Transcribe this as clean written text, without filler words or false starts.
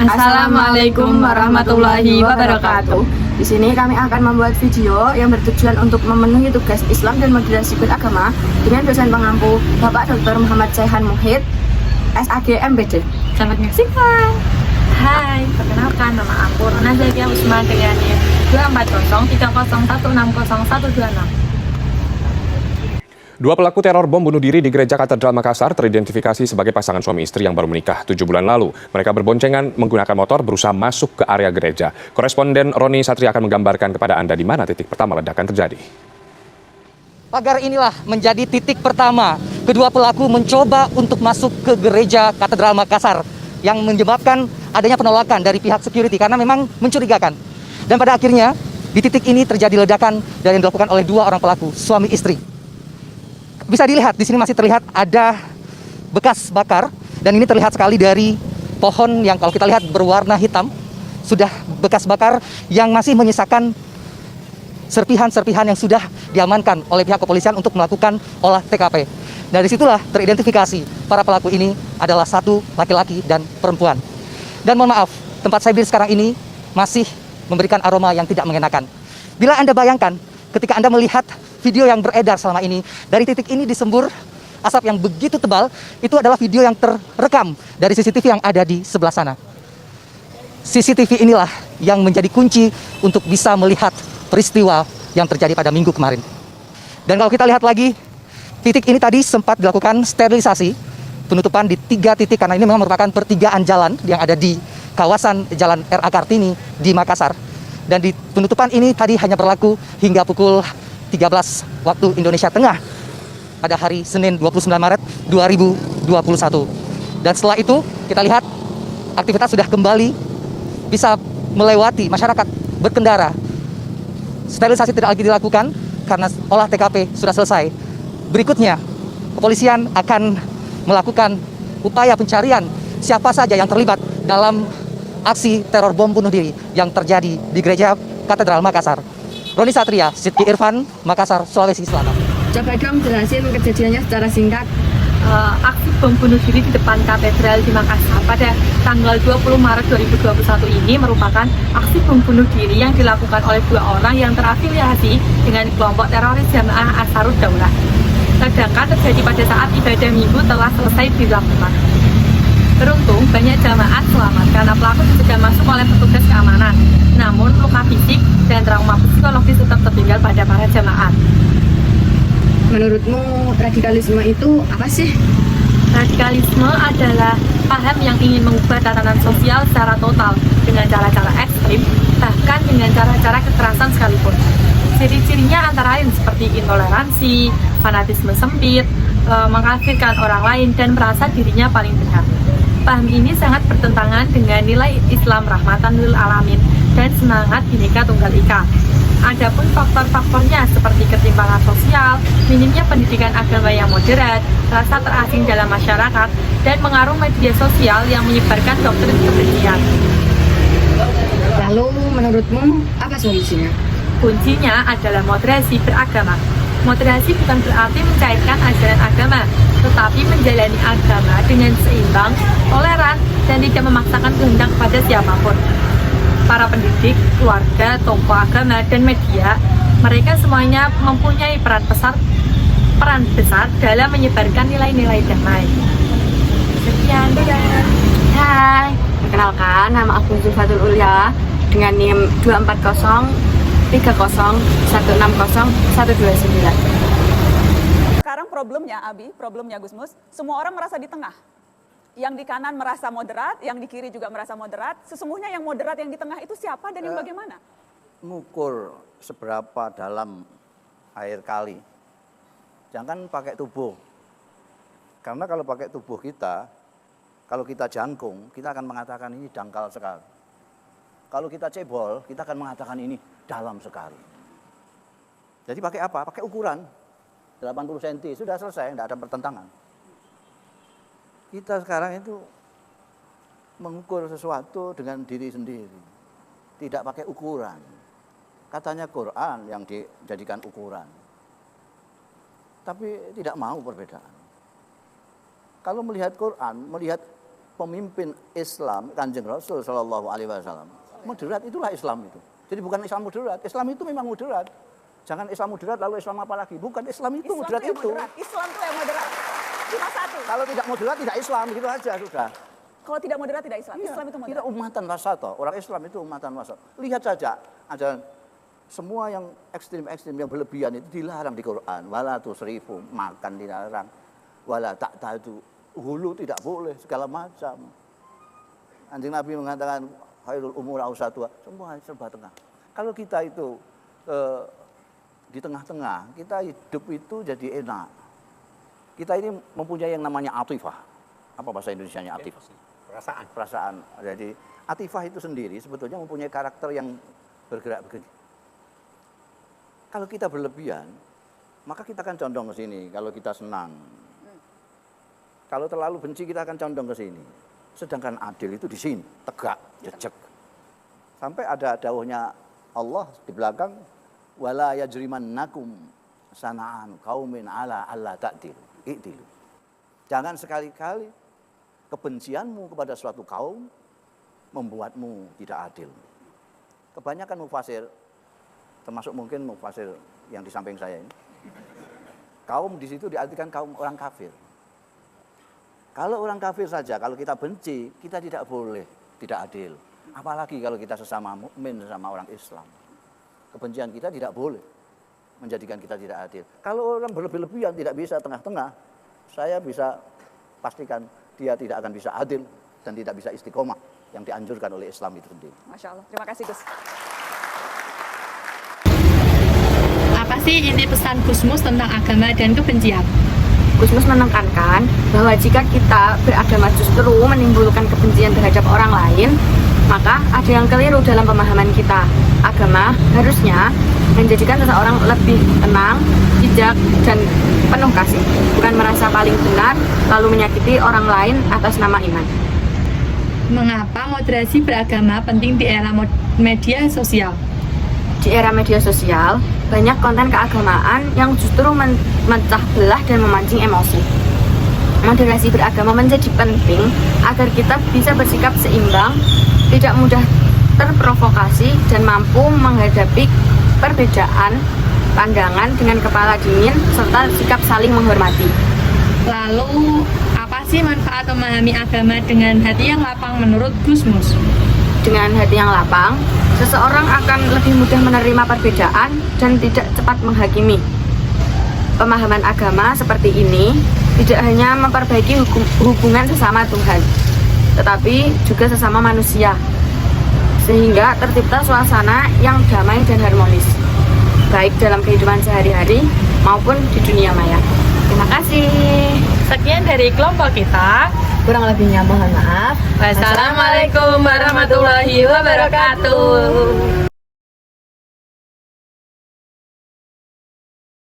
Assalamualaikum warahmatullahi wabarakatuh. Di sini kami akan membuat video yang bertujuan untuk memenuhi tugas Islam dan moderasi beragama dengan dosen pengampu Bapak Dr. Muhammad Saihan Muhid, SAG MPD. Selamat menyaksikan. Hai, perkenalkan nama aku Rona Zakia Usman dengan NIM 24030160126. Dua pelaku teror bom bunuh diri di Gereja Katedral Makassar teridentifikasi sebagai pasangan suami istri yang baru menikah 7 bulan lalu. Mereka berboncengan menggunakan motor berusaha masuk ke area gereja. Koresponden Roni Satria akan menggambarkan kepada Anda di mana titik pertama ledakan terjadi. Pagar inilah menjadi titik pertama kedua pelaku mencoba untuk masuk ke Gereja Katedral Makassar yang menyebabkan adanya penolakan dari pihak security karena memang mencurigakan. Dan pada akhirnya di titik ini terjadi ledakan dan yang dilakukan oleh dua orang pelaku, suami istri. Bisa dilihat di sini masih terlihat ada bekas bakar dan ini terlihat sekali dari pohon yang kalau kita lihat berwarna hitam, sudah bekas bakar yang masih menyisakan serpihan-serpihan yang sudah diamankan oleh pihak kepolisian untuk melakukan olah TKP. Dari situlah teridentifikasi para pelaku ini adalah satu laki-laki dan perempuan. Dan mohon maaf, tempat saya berdiri sekarang ini masih memberikan aroma yang tidak mengenakan. Bila Anda bayangkan, ketika Anda melihat video yang beredar selama ini, dari titik ini disembur asap yang begitu tebal, itu adalah video yang terekam dari CCTV yang ada di sebelah sana. CCTV inilah yang menjadi kunci untuk bisa melihat peristiwa yang terjadi pada minggu kemarin. Dan kalau kita lihat lagi, titik ini tadi sempat dilakukan sterilisasi, penutupan di 3 titik, karena ini memang merupakan pertigaan jalan yang ada di kawasan Jalan R.A. Kartini di Makassar. Dan di penutupan ini tadi hanya berlaku hingga pukul 13 waktu Indonesia Tengah pada hari Senin 29 Maret 2021. Dan setelah itu kita lihat aktivitas sudah kembali bisa melewati masyarakat berkendara. Sterilisasi tidak lagi dilakukan karena olah TKP sudah selesai. Berikutnya kepolisian akan melakukan upaya pencarian siapa saja yang terlibat dalam aksi teror bom bunuh diri yang terjadi di Gereja Katedral Makassar. Roni Satria, Sidki Irfan, Makassar, Sulawesi Selatan. Coba dong jelasin kejadiannya secara singkat. Aksi bom bunuh diri di depan katedral di Makassar pada tanggal 20 Maret 2021 ini merupakan aksi bom bunuh diri yang dilakukan oleh 2 orang yang terafiliasi dengan kelompok teroris Jamaah Ansarud Daulah. Ledakan terjadi pada saat ibadah minggu telah selesai dilakukan. Beruntung banyak jamaah selamat karena pelaku sudah masuk oleh petugas keamanan. Namun luka fisik dan trauma psikologis tetap tertinggal pada para jamaah. Menurutmu radikalisme itu apa sih? Radikalisme adalah paham yang ingin mengubah tatanan sosial secara total dengan cara-cara ekstrim, bahkan dengan cara-cara kekerasan sekalipun. Ciri-cirinya antara lain seperti intoleransi, fanatisme sempit, mengkafirkan orang lain, dan merasa dirinya paling benar. Paham ini sangat bertentangan dengan nilai Islam rahmatan lil alamin dan semangat Bhinneka Tunggal Ika. Adapun faktor-faktornya seperti ketimpangan sosial, minimnya pendidikan agama yang moderat, rasa terasing dalam masyarakat, dan pengaruh media sosial yang menyebarkan doktrin kebencian. Lalu menurutmu apa solusinya? Kuncinya adalah moderasi beragama. Moderasi bukan berarti mencairkan ajaran agama, tetapi menjalani agama dengan seimbang, toleran, dan tidak memaksakan kehendak pada siapapun. Para pendidik, keluarga, tokoh agama, dan media, mereka semuanya mempunyai peran besar dalam menyebarkan nilai-nilai damai. Sekian, dadah. Hai, perkenalkan nama aku Zulfatul Ulya dengan NIM 24030160129. Sekarang problemnya Gusmus, semua orang merasa di tengah. Yang di kanan merasa moderat, yang di kiri juga merasa moderat. Sesungguhnya yang moderat yang di tengah itu siapa dan yang bagaimana? Ngukur seberapa dalam air kali. Jangan pakai tubuh. Karena kalau pakai tubuh kita, kalau kita jangkung, kita akan mengatakan ini dangkal sekali. Kalau kita cebol, kita akan mengatakan ini dalam sekali. Jadi pakai apa? Pakai ukuran 80 cm, sudah selesai, tidak ada pertentangan. Kita sekarang itu mengukur sesuatu dengan diri sendiri, tidak pakai ukuran. Katanya Quran yang dijadikan ukuran, tapi tidak mau perbedaan. Kalau melihat Quran, melihat pemimpin Islam, Kanjeng Rasul Shallallahu Alaihi Wasallam. Moderat itulah Islam itu. Jadi bukan Islam moderat. Islam itu memang moderat. Jangan Islam moderat lalu Islam apa lagi? Bukan, Islam itu Islam moderat tuh yang itu. moderat. Islam itu yang moderat. Cuma satu. Kalau tidak moderat tidak Islam, gitu aja sudah. Kalau tidak moderat tidak Islam. Iya, Islam itu moderat. kita umatan wasata. Orang Islam itu umatan wasata. Lihat saja, ada semua yang ekstrim-ekstrim, yang berlebihan itu dilarang di Quran. Wala tusrifu, makan dilarang. Wala ta'tadu, hulu tidak boleh, segala macam. Anjing Nabi mengatakan khairul umur ausatuha, semua serba tengah. Kalau kita itu di tengah-tengah, kita hidup itu jadi enak. Kita ini mempunyai yang namanya atifah. Apa bahasa Indonesianya atifah? Perasaan. Jadi atifah itu sendiri sebetulnya mempunyai karakter yang bergerak begini. Kalau kita berlebihan, maka kita akan condong ke sini. Kalau kita senang, kalau terlalu benci kita akan condong ke sini. Sedangkan adil itu di sini, tegak, jejak. Sampai ada dawuhnya Allah di belakang, wala yajrimannakum sana'an qaumin ala alla ta'dil. I'dilu. Jangan sekali-kali kebencianmu kepada suatu kaum membuatmu tidak adil. Kebanyakan mufasir, termasuk mungkin mufasir yang di samping saya ini, kaum di situ diartikan kaum orang kafir. Kalau orang kafir saja, kalau kita benci, kita tidak boleh tidak adil. Apalagi kalau kita sesama mukmin, sesama orang Islam. Kebencian kita tidak boleh menjadikan kita tidak adil. Kalau orang berlebih-lebihan tidak bisa tengah-tengah, saya bisa pastikan dia tidak akan bisa adil dan tidak bisa istiqomah yang dianjurkan oleh Islam itu sendiri. Masya Allah. Terima kasih Gus. Apa sih inti pesan Gusmus tentang agama dan kebencian? Gusmus menekankan bahwa jika kita beragama justru menimbulkan kebencian terhadap orang lain, maka ada yang keliru dalam pemahaman kita. Agama harusnya menjadikan seseorang lebih tenang, bijak, dan penuh kasih, bukan merasa paling benar lalu menyakiti orang lain atas nama iman. Mengapa moderasi beragama penting di era media sosial? Di era media sosial, banyak konten keagamaan yang justru memecah belah dan memancing emosi. Moderasi beragama menjadi penting agar kita bisa bersikap seimbang, tidak mudah terprovokasi, dan mampu menghadapi perbedaan pandangan dengan kepala dingin serta sikap saling menghormati. Lalu, apa sih manfaat memahami agama dengan hati yang lapang menurut Gusmus? Dengan hati yang lapang, seseorang akan lebih mudah menerima perbedaan dan tidak cepat menghakimi. Pemahaman agama seperti ini tidak hanya memperbaiki hubungan sesama Tuhan, tetapi juga sesama manusia, sehingga tercipta suasana yang damai dan harmonis, baik dalam kehidupan sehari-hari maupun di dunia maya. Terima kasih. Sekian dari kelompok kita. Kurang lebihnya mohon maaf. Wassalamualaikum warahmatullahi wabarakatuh.